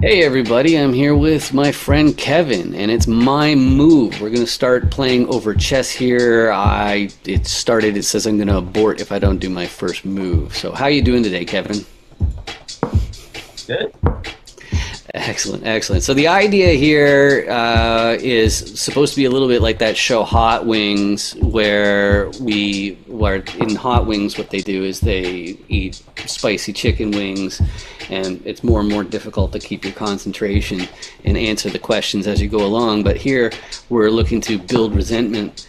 Hey everybody, I'm here with my friend Kevin, and it's my move. We're gonna start playing over chess here. It says I'm gonna abort if I don't do my first move. So how you doing today, Kevin? Good. Excellent, excellent. So the idea here is supposed to be a little bit like that show Hot Wings, where in Hot Wings what they do is they eat spicy chicken wings, and it's more and more difficult to keep your concentration and answer the questions as you go along. But here we're looking to build resentment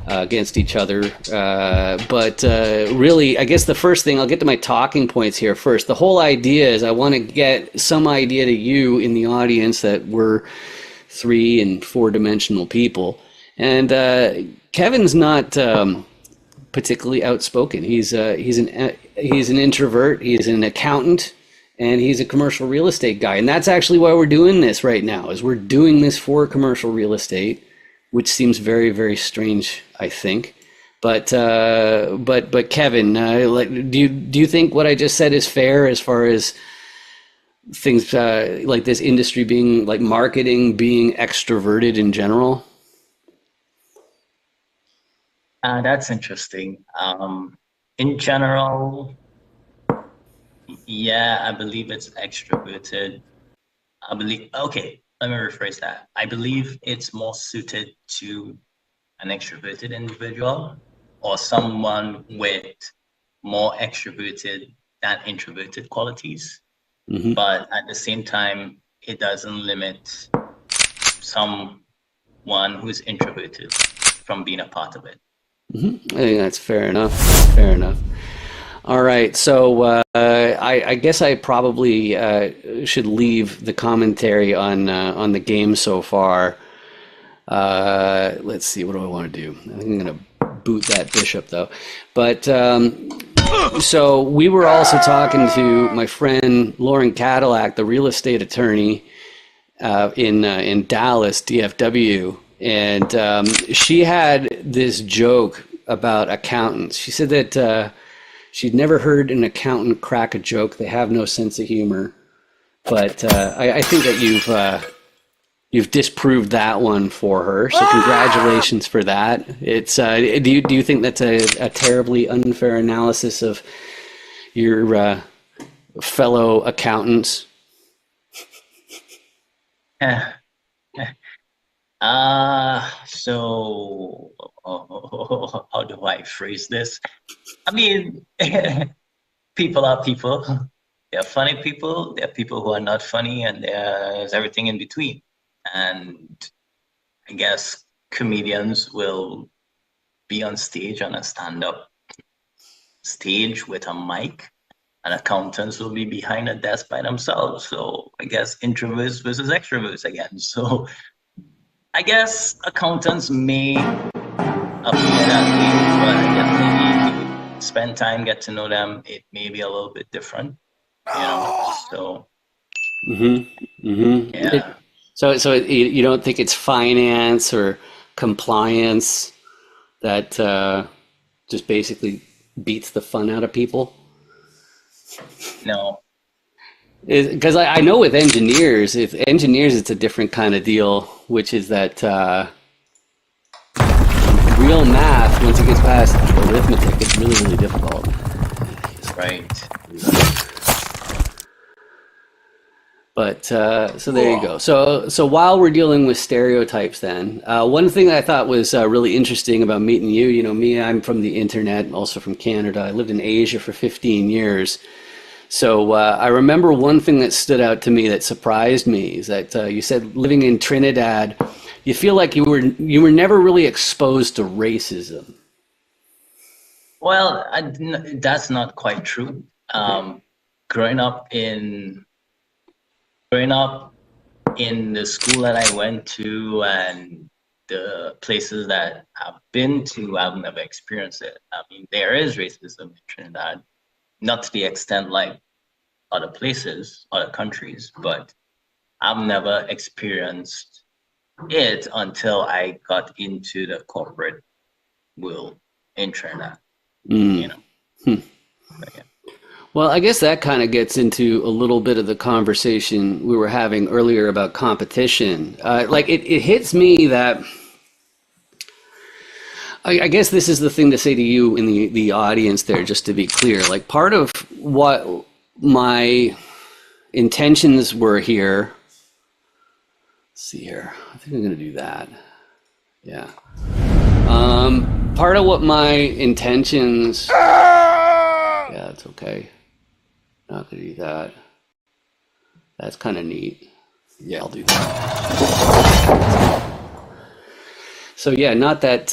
against each other. But really, I guess the first thing, I'll get to my talking points here first. The whole idea is I want to get some idea to you in the audience that we're 3 and 4 dimensional people. And Kevin's not particularly outspoken. He's an introvert. He's an accountant. And he's a commercial real estate guy. And that's actually why we're doing this right now, is we're doing this for commercial real estate, which seems very, very strange, I think. But Kevin, do you think what I just said is fair as far as things like this industry being like marketing being extroverted in general? That's interesting. In general, yeah, I believe it's extroverted. Okay, let me rephrase that. I believe it's more suited to an extroverted individual or someone with more extroverted than introverted qualities. Hmm. But at the same time, it doesn't limit someone who's introverted from being a part of it. I think that's fair enough. Fair enough. All right, so I guess I probably should leave the commentary on the game so far. Let's see, what do I want to do? I think I'm going to boot that bishop though. But so we were also talking to my friend Lauren Cadillac, the real estate attorney in Dallas, DFW, and she had this joke about accountants. She said that she'd never heard an accountant crack a joke. They have no sense of humor. But I think that you've disproved that one for her. So congratulations for that. It's do you think that's a terribly unfair analysis of your fellow accountants? So how do I phrase this? I mean, people are people. There are funny people, there are people who are not funny, and there's everything in between. And I guess comedians will be on stage on a stand-up stage with a mic, and accountants will be behind a desk by themselves. So I guess introverts versus extroverts again. So I guess accountants may appear that way, but I guess maybe if you spend time, get to know them, it may be a little bit different, you know? So Mm-hmm. Mm-hmm. yeah. So you don't think it's finance or compliance that just basically beats the fun out of people? No. Because I know with engineers, if engineers, it's a different kind of deal, which is that real math, once it gets past arithmetic, it's really, really difficult. Right. But so there you go. So while we're dealing with stereotypes, then one thing that I thought was really interesting about meeting you, me, I'm from the internet, also from Canada. I lived in Asia for 15 years. So I remember one thing that stood out to me that surprised me is that you said living in Trinidad, you feel like you were never really exposed to racism. Well, that's not quite true. Okay. Growing up in growing up in the school that I went to and the places that I've been to, I've never experienced it. I mean, there is racism in Trinidad, not to the extent like other places, other countries, but I've never experienced it until I got into the corporate world in Trinidad, you Mm. know. Hmm. But yeah. Well, I guess that kind of gets into a little bit of the conversation we were having earlier about competition. Like it hits me that I guess this is the thing to say to you in the audience there, just to be clear. Like part of what my intentions were here. Let's see here. I think I'm going to do that. Yeah. Part of what my intentions. Yeah, it's okay. Not going to do that. That's kind of neat. Yeah, I'll do that. So yeah, not that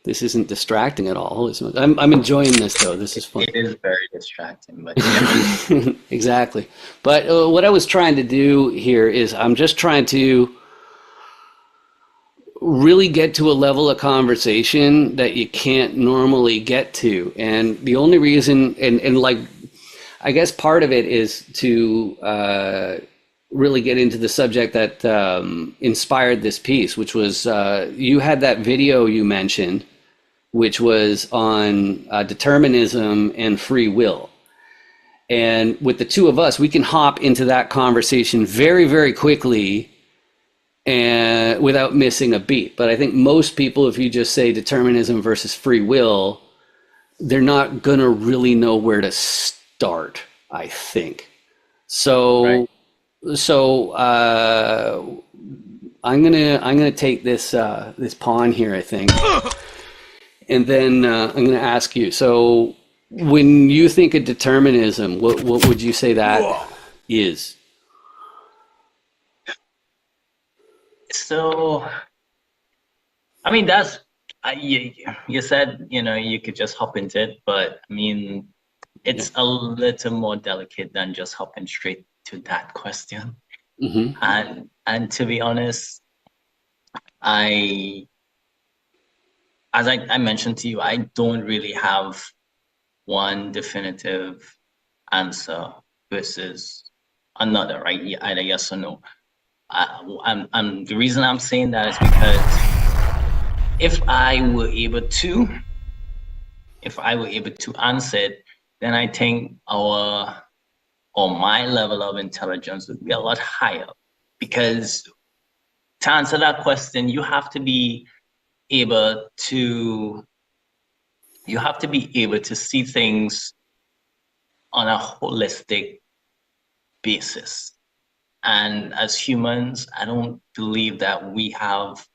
this isn't distracting at all. I'm enjoying this though. This is fun. It is very distracting, but yeah. Exactly. But what I was trying to do here is I'm just trying to really get to a level of conversation that you can't normally get to. And the only reason, and like, I guess part of it is to really get into the subject that inspired this piece, which was you had that video you mentioned, which was on determinism and free will. And with the two of us, we can hop into that conversation very, very quickly and without missing a beat. But I think most people, if you just say determinism versus free will, they're not going to really know where to start, I think. So, Right. so I'm gonna take this this pawn here, I think, and then I'm gonna ask you. So, when you think of determinism, what would you say that is? So, I mean, you said, you could just hop into it, but I mean, it's a little more delicate than just hopping straight to that question. Mm-hmm. And to be honest, as I mentioned to you, I don't really have one definitive answer versus another, right? Either yes or no. The reason I'm saying that is because if I were able to answer it, then I think my level of intelligence would be a lot higher. Because to answer that question, you have to be able to see things on a holistic basis. And as humans, I don't believe that we have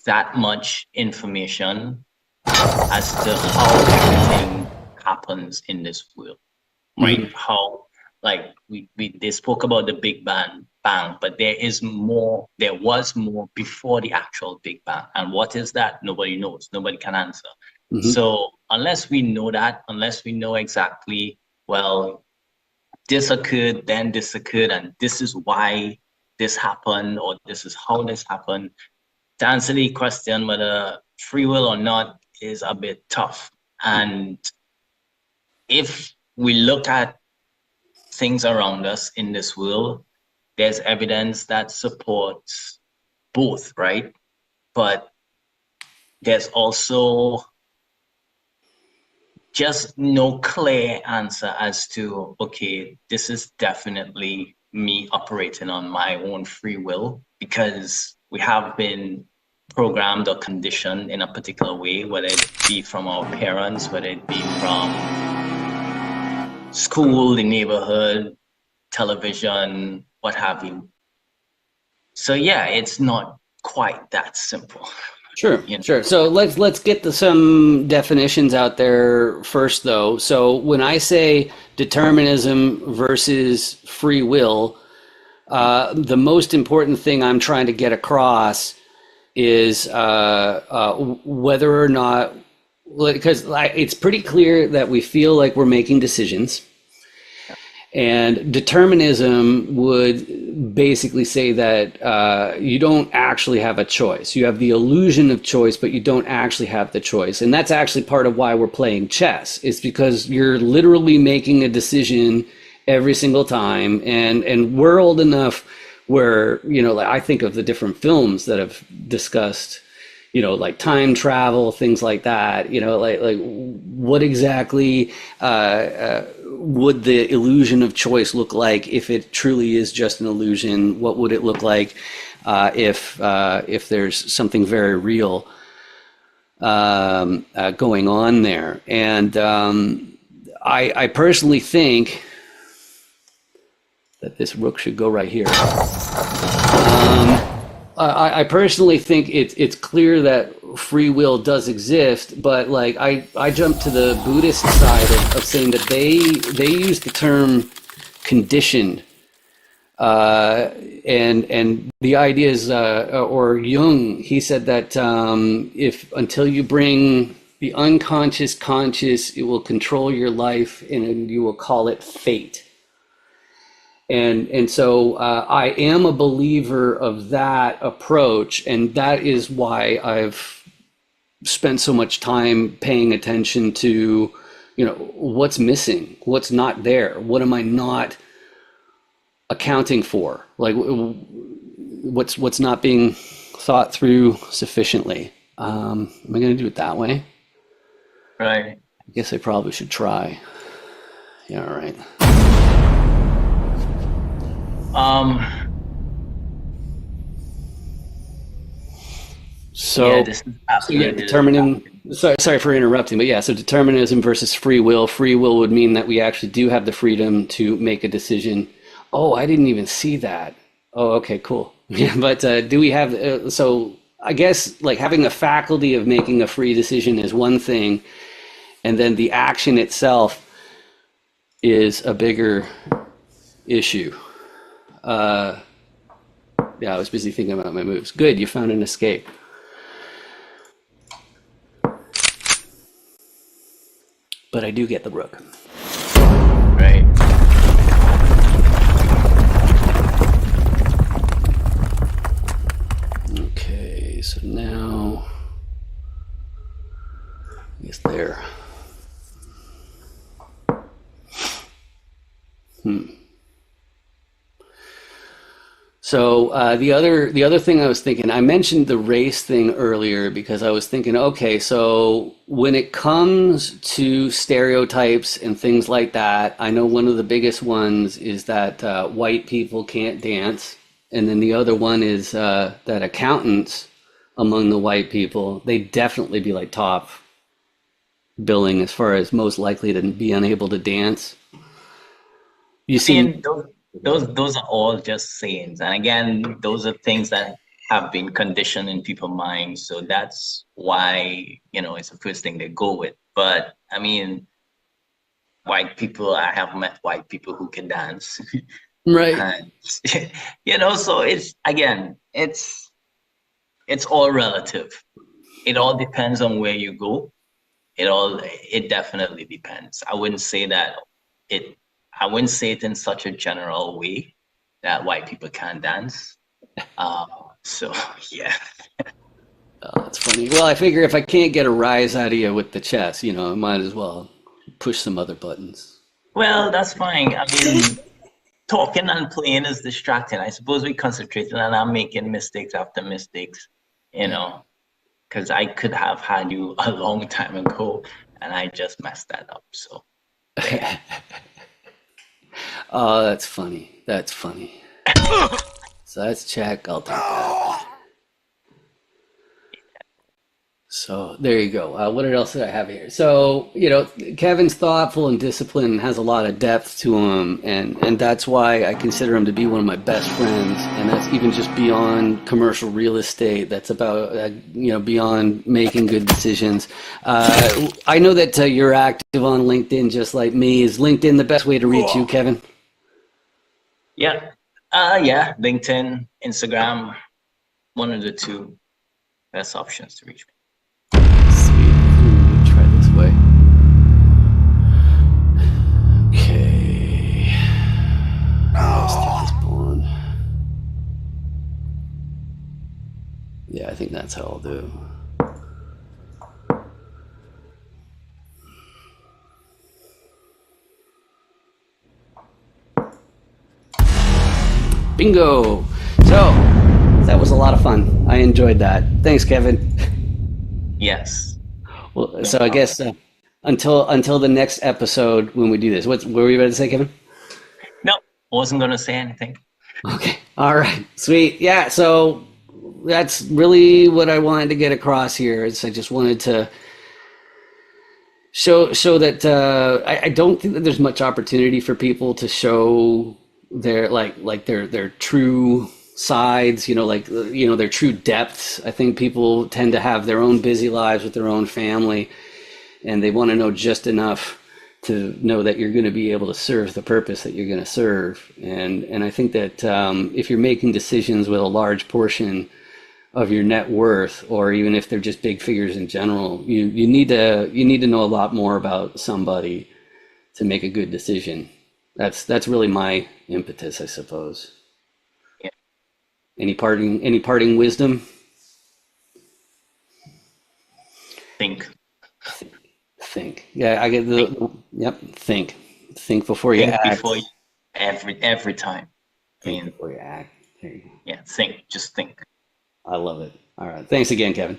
that much information as to how everything happens in this world, right? Mm-hmm. How, like, they spoke about the Big Bang, but there was more before the actual Big Bang. And what is that? Nobody knows. Nobody can answer. Mm-hmm. So unless we know that, unless we know exactly, well, this occurred, then this occurred, and this is why this happened, or this is how this happened, to answer the question whether free will or not is a bit tough. And if we look at things around us in this world, there's evidence that supports both, right? But there's also just no clear answer as to, okay, this is definitely me operating on my own free will, because we have been programmed or conditioned in a particular way, whether it be from our parents, whether it be from school, the neighborhood, television, what have you. So yeah, it's not quite that simple. Sure, sure. So let's get some definitions out there first, though. So when I say determinism versus free will, the most important thing I'm trying to get across is whether or not, because it's pretty clear that we feel like we're making decisions. And determinism would basically say that you don't actually have a choice. You have the illusion of choice, but you don't actually have the choice. And that's actually part of why we're playing chess. It's because you're literally making a decision every single time. And we're old enough where, like I think of the different films that have discussed, like time travel, things like that. Like what exactly would the illusion of choice look like if it truly is just an illusion? What would it look like if there's something very real going on there? And I personally think that this rook should go right here. I personally think it's clear that free will does exist, but like I jump to the Buddhist side of saying that they use the term conditioned, and the idea is, or Jung, he said that if until you bring the unconscious conscious, it will control your life, and you will call it fate. And so I am a believer of that approach, and that is why I've spent so much time paying attention to, what's missing, what's not there, what am I not accounting for, like what's not being thought through sufficiently. Am I going to do it that way? Right. I guess I probably should try. Yeah, all right. So, yeah, this is determinism. Sorry for interrupting, but yeah, so determinism versus free will. Free will would mean that we actually do have the freedom to make a decision. Oh, I didn't even see that. Oh, okay, cool. Yeah, but do we have? So I guess like having the faculty of making a free decision is one thing, and then the action itself is a bigger issue. Yeah, I was busy thinking about my moves. Good, you found an escape. But I do get the rook. right. Okay, so now I guess there. So the other thing I was thinking, I mentioned the race thing earlier because I was thinking, okay, so when it comes to stereotypes and things like that, I know one of the biggest ones is that white people can't dance, and then the other one is that accountants among the white people, they definitely be like top billing as far as most likely to be unable to dance. You see. And those are all just sayings, and again, those are things that have been conditioned in people's minds. So that's why it's the first thing they go with. But I mean, white people, I have met white people who can dance, Right. and so it's all relative. It all depends on where you go. It definitely depends. I wouldn't say it in such a general way that white people can't dance. So yeah. Oh, that's funny. Well, I figure if I can't get a rise out of you with the chess, I might as well push some other buttons. Well, that's fine. I mean, talking and playing is distracting. I suppose we concentrated and I'm making mistakes after mistakes, because I could have had you a long time ago and I just messed that up. So yeah. Oh, that's funny. That's funny. So that's check. I'll take that. So there you go. What else did I have here? So, Kevin's thoughtful and disciplined and has a lot of depth to him. And that's why I consider him to be one of my best friends. And that's even just beyond commercial real estate. That's about, beyond making good decisions. I know that you're active on LinkedIn just like me. Is LinkedIn the best way to reach you, Kevin? Yeah. LinkedIn, Instagram, one of the two best options to reach me. Sweet. Let me try this way. Okay. Let's take this pawn. Yeah, I think that's how I'll do. Bingo! So, that was a lot of fun. I enjoyed that. Thanks, Kevin. Yes, Well, no so I problem. guess until the next episode when we do this, what were you about to say, Kevin? No, wasn't gonna say anything. Okay. All right. Sweet. Yeah. So that's really what I wanted to get across here. Is I just wanted to show that I don't think that there's much opportunity for people to show their their true sides, their true depths. I think people tend to have their own busy lives with their own family, and they want to know just enough to know that you're going to be able to serve the purpose that you're going to serve. And I think that if you're making decisions with a large portion of your net worth, or even if they're just big figures in general, you need to know a lot more about somebody to make a good decision. That's really my impetus, I suppose. Yeah, Any parting wisdom? think, Think. Yeah, I get think, yep. Think before you think before act. you, every time. I Think mean, before you act. There you go. yeah, think, just think. I love it. All right. Thanks again, Kevin.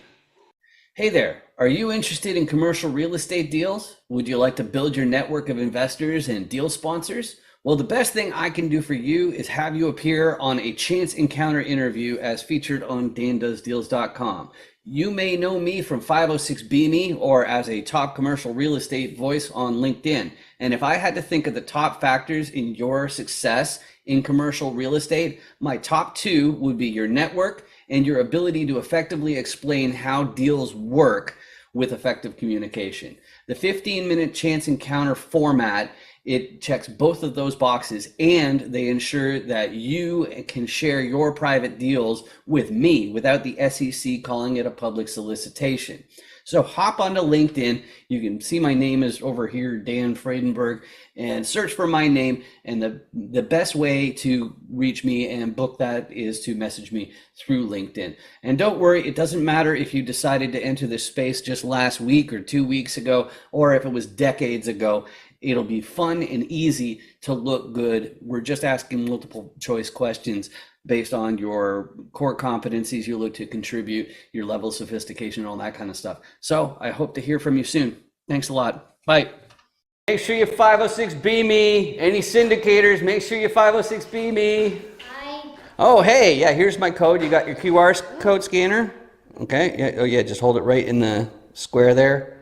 Hey there. Are you interested in commercial real estate deals? Would you like to build your network of investors and deal sponsors? Well, the best thing I can do for you is have you appear on a chance encounter interview as featured on dandoesdeals.com. You may know me from 506B Me or as a top commercial real estate voice on LinkedIn. And if I had to think of the top factors in your success in commercial real estate, my top two would be your network and your ability to effectively explain how deals work with effective communication. The 15-minute chance encounter format, it checks both of those boxes, and they ensure that you can share your private deals with me without the SEC calling it a public solicitation. So hop onto LinkedIn. You can see my name is over here, Dan Friedenberg, and search for my name. And the best way to reach me and book that is to message me through LinkedIn. And don't worry, it doesn't matter if you decided to enter this space just last week or 2 weeks ago, or if it was decades ago. It'll be fun and easy to look good. We're just asking multiple choice questions based on your core competencies you look to contribute, your level of sophistication, and all that kind of stuff. So I hope to hear from you soon. Thanks a lot. Bye. Make sure you 506B me. Any syndicators, make sure you 506B me. Hi. Oh, hey, yeah, here's my code. You got your QR code scanner? Okay, yeah, oh yeah, just hold it right in the square there.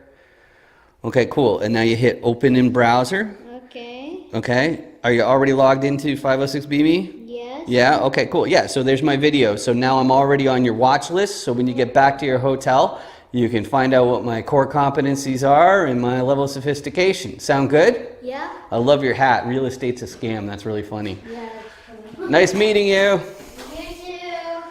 Okay, cool. And now you hit open in browser. Okay. Okay. Are you already logged into 506B me? Yes. Yeah, okay, cool. Yeah, so there's my video. So now I'm already on your watch list. So when you get back to your hotel, you can find out what my core competencies are and my level of sophistication. Sound good? Yeah. I love your hat. Real estate's a scam. That's really funny. Yeah. Nice meeting you.